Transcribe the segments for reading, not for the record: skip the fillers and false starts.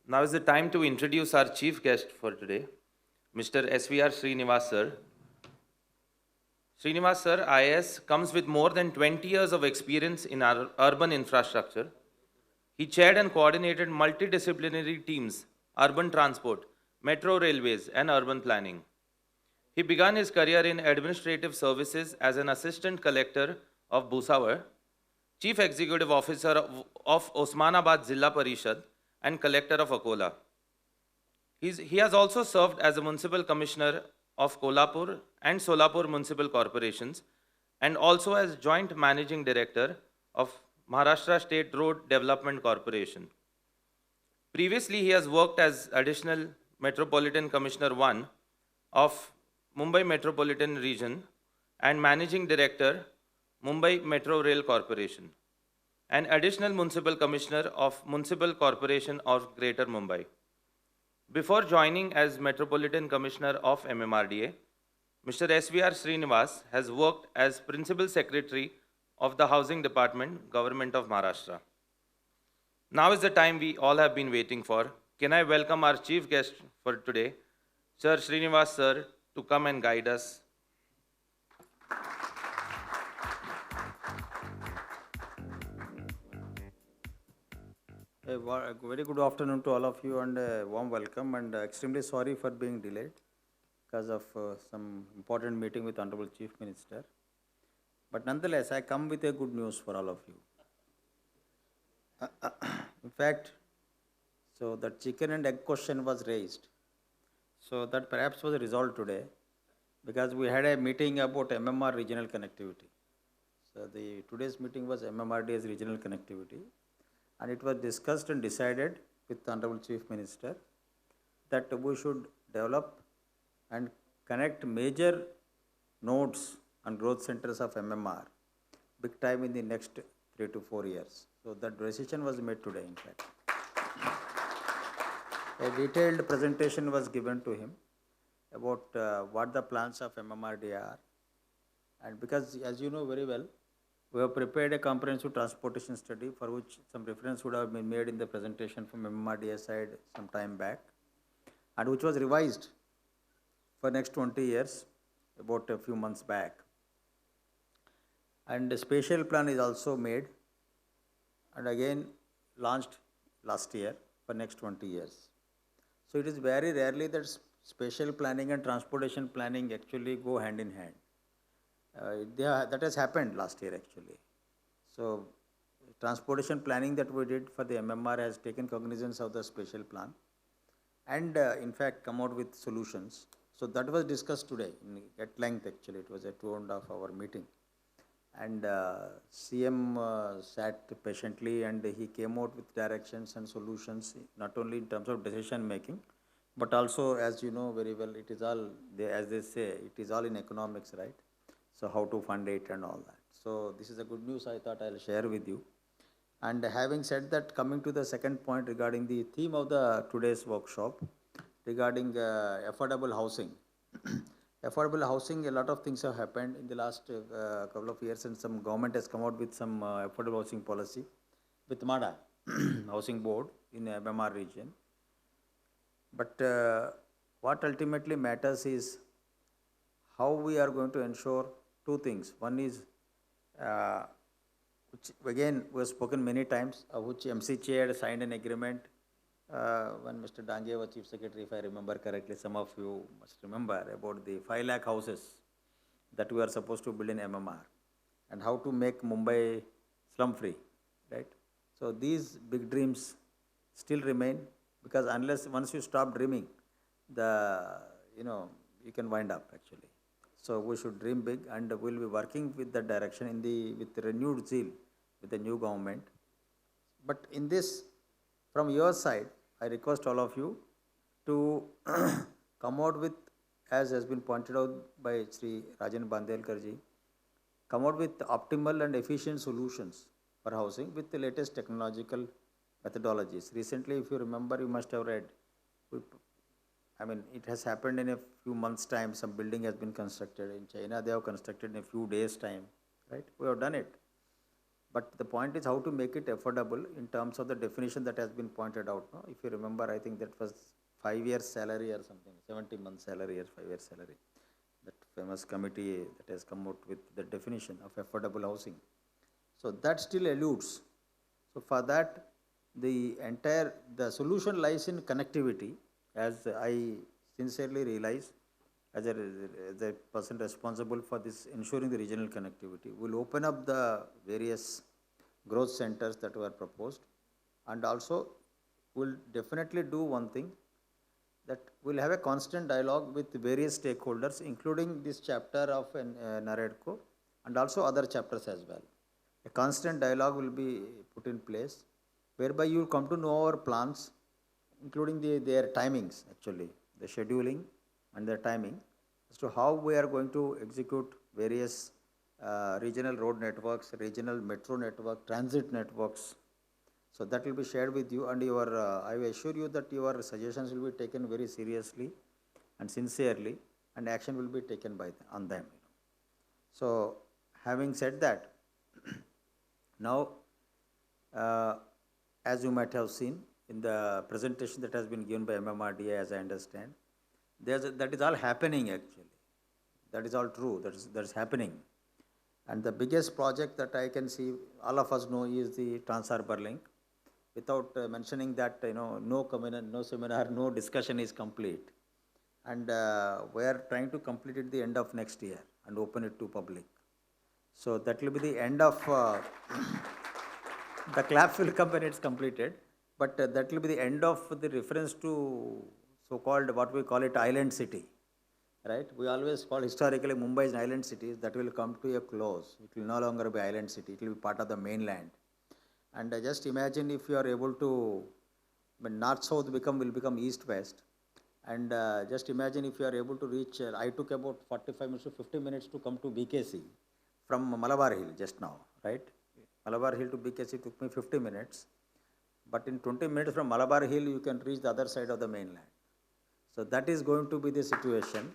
Now is the time to introduce our chief guest for today, Mr. SVR Srinivas sir. Srinivas sir, IAS, comes with more than 20 years of experience in our urban infrastructure. He chaired and coordinated multidisciplinary teams, urban transport, metro railways, and urban planning. He began his career in administrative services as an assistant collector of Bhusawar, chief executive officer of Osmanabad Zilla Parishad, and collector of Akola. He has also served as a municipal commissioner of Kolhapur and Solapur municipal corporations, and also as joint managing director of Maharashtra State Road Development Corporation. Previously, he has worked as additional Metropolitan Commissioner 1 of Mumbai Metropolitan Region and Managing Director, Mumbai Metro Rail Corporation, and additional Municipal Commissioner of Municipal Corporation of Greater Mumbai. Before joining as Metropolitan Commissioner of MMRDA, Mr. SVR Srinivas has worked as Principal Secretary of the Housing Department, Government of Maharashtra. Now is the time we all have been waiting for. Can I welcome our chief guest for today, Sir Srinivas sir, to come and guide us. A very good afternoon to all of you and a warm welcome, and extremely sorry for being delayed because of some important meeting with Honorable Chief Minister. But nonetheless, I come with a good news for all of you. In fact, so the chicken and egg question was raised. So that perhaps was resolved today because we had a meeting about MMR regional connectivity. So the today's meeting was MMRDA's regional connectivity, and it was discussed and decided with the Honorable Chief Minister that we should develop and connect major nodes and growth centers of MMR big time in the next 3 to 4 years. So that decision was made today, in fact. A detailed presentation was given to him about what the plans of MMRDA are. And because, as you know very well, we have prepared a comprehensive transportation study for which some reference would have been made in the presentation from MMRDA side some time back, and which was revised for next 20 years about a few months back. And a spatial plan is also made and again launched last year for next 20 years. So it is very rarely that spatial planning and transportation planning actually go hand in hand. That has happened last year actually. So transportation planning that we did for the MMR has taken cognizance of the spatial plan and in fact come out with solutions. So that was discussed today at length actually. It was a 2.5 hour meeting. And CM sat patiently and he came out with directions and solutions, not only in terms of decision making, but also, as you know very well, it is all, as they say, it is all in economics, right? So how to fund it and all that. So this is a good news I thought I'll share with you. And having said that, coming to the second point regarding the theme of the today's workshop, regarding affordable housing. Affordable housing, a lot of things have happened in the last couple of years, and some government has come out with some affordable housing policy with MADA, Housing Board in the MMR region. But what ultimately matters is how we are going to ensure two things. One is, which again we have spoken many times, which MC Chair signed an agreement when Mr. Dange was Chief Secretary, if I remember correctly, some of you must remember about the 5 lakh houses that we are supposed to build in MMR and how to make Mumbai slum free, right? So these big dreams still remain because unless once you stop dreaming, you can wind up actually. So we should dream big and we'll be working with that direction with renewed zeal with the new government. But in this, from your side, I request all of you to come out with, as has been pointed out by Shri Rajan Bandelkarji, come out with optimal and efficient solutions for housing with the latest technological methodologies. Recently, if you remember, you must have read, it has happened in a few months' time, some building has been constructed. In China, they have constructed in a few days' time, right? We have done it. But the point is how to make it affordable in terms of the definition that has been pointed out. No? If you remember, I think that was 5 years salary or something, 70 months salary or 5 years salary. That famous committee that has come out with the definition of affordable housing. So that still eludes. So for that, the solution lies in connectivity, as I sincerely realize, as a person responsible for this ensuring the regional connectivity. We'll open up the various growth centers that were proposed, and also we'll definitely do one thing, that we'll have a constant dialogue with various stakeholders, including this chapter of Naredco and also other chapters as well. A constant dialogue will be put in place, whereby you will come to know our plans, including their timings actually, the scheduling and their timing, as to how we are going to execute various regional road networks, regional metro network, transit networks. So that will be shared with you, and I will assure you that your suggestions will be taken very seriously and sincerely, and action will be taken on them. So having said that, now, as you might have seen in the presentation that has been given by MMRDA, as I understand, that is all happening actually. That is all true. That is happening. And the biggest project that I can see, all of us know, is the Trans-Harbour Link. Without mentioning that, no seminar, no discussion is complete. And we are trying to complete it the end of next year and open it to public. So that will be the end of, the claps will come when it's completed, but that will be the end of the reference to so-called, what we call it, island city, right? We always call historically Mumbai is an island city. That will come to a close. It will no longer be island city. It will be part of the mainland. And just imagine if you are able to, when north-south will become east-west, and just imagine if you are able to reach, I took about 45 minutes to 50 minutes to come to BKC from Malabar Hill just now, right? Malabar Hill to BKC took me 50 minutes, but in 20 minutes from Malabar Hill you can reach the other side of the mainland. So that is going to be the situation,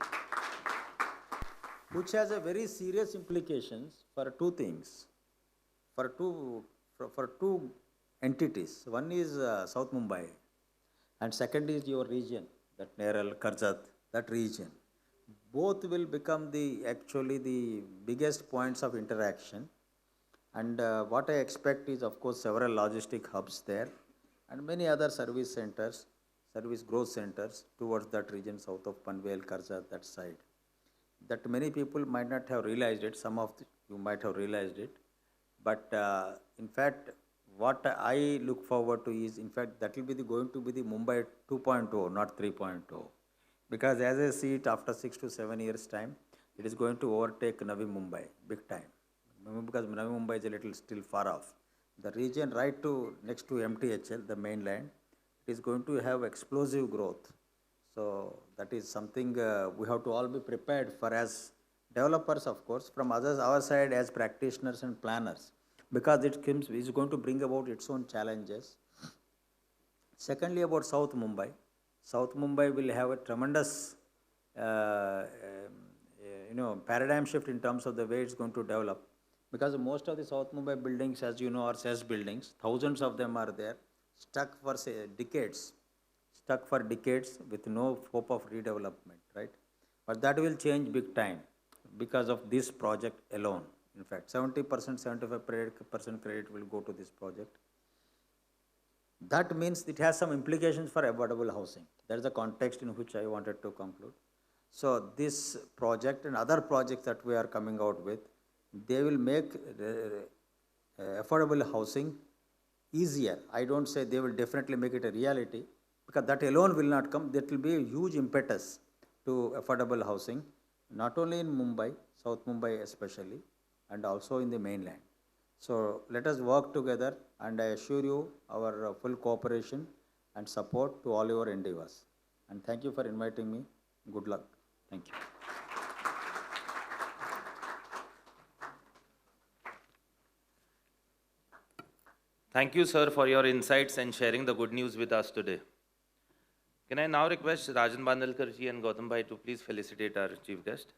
which has a very serious implications for two things, for two entities. One is South Mumbai, and second is your region, that Neral, Karjat, that region. Both will become actually the biggest points of interaction. And what I expect is, of course, several logistic hubs there, and many other service centers, service growth centers towards that region, south of Panvel, Karjat, that side. That many people might not have realized it. Some of you might have realized it. But in fact, what I look forward to is, in fact, that will be going to be the Mumbai 2.0, not 3.0. Because as I see it, after 6 to 7 years' time, it is going to overtake Navi Mumbai, big time. Because Navi Mumbai is a little still far off. The region right to next to MTHL, the mainland, it is going to have explosive growth. So that is something we have to all be prepared for as developers, of course, from our side as practitioners and planners, because it's going to bring about its own challenges. Secondly, about South Mumbai. South Mumbai will have a tremendous paradigm shift in terms of the way it's going to develop, because most of the South Mumbai buildings, as you know, are CES buildings. Thousands of them are there, stuck for decades with no hope of redevelopment, right? But that will change big time because of this project alone. In fact, 70%, 75% credit will go to this project. That means it has some implications for affordable housing. That is the context in which I wanted to conclude. So this project and other projects that we are coming out with, they will make affordable housing easier. I don't say they will definitely make it a reality, because that alone will not come. That will be a huge impetus to affordable housing, not only in Mumbai, South Mumbai especially, and also in the mainland. So let us work together, and I assure you our full cooperation and support to all your endeavors. And thank you for inviting me. Good luck. Thank you. Thank you, sir, for your insights and sharing the good news with us today. Can I now request Rajan Bandalkar ji and Gautam Bhai to please felicitate our chief guest?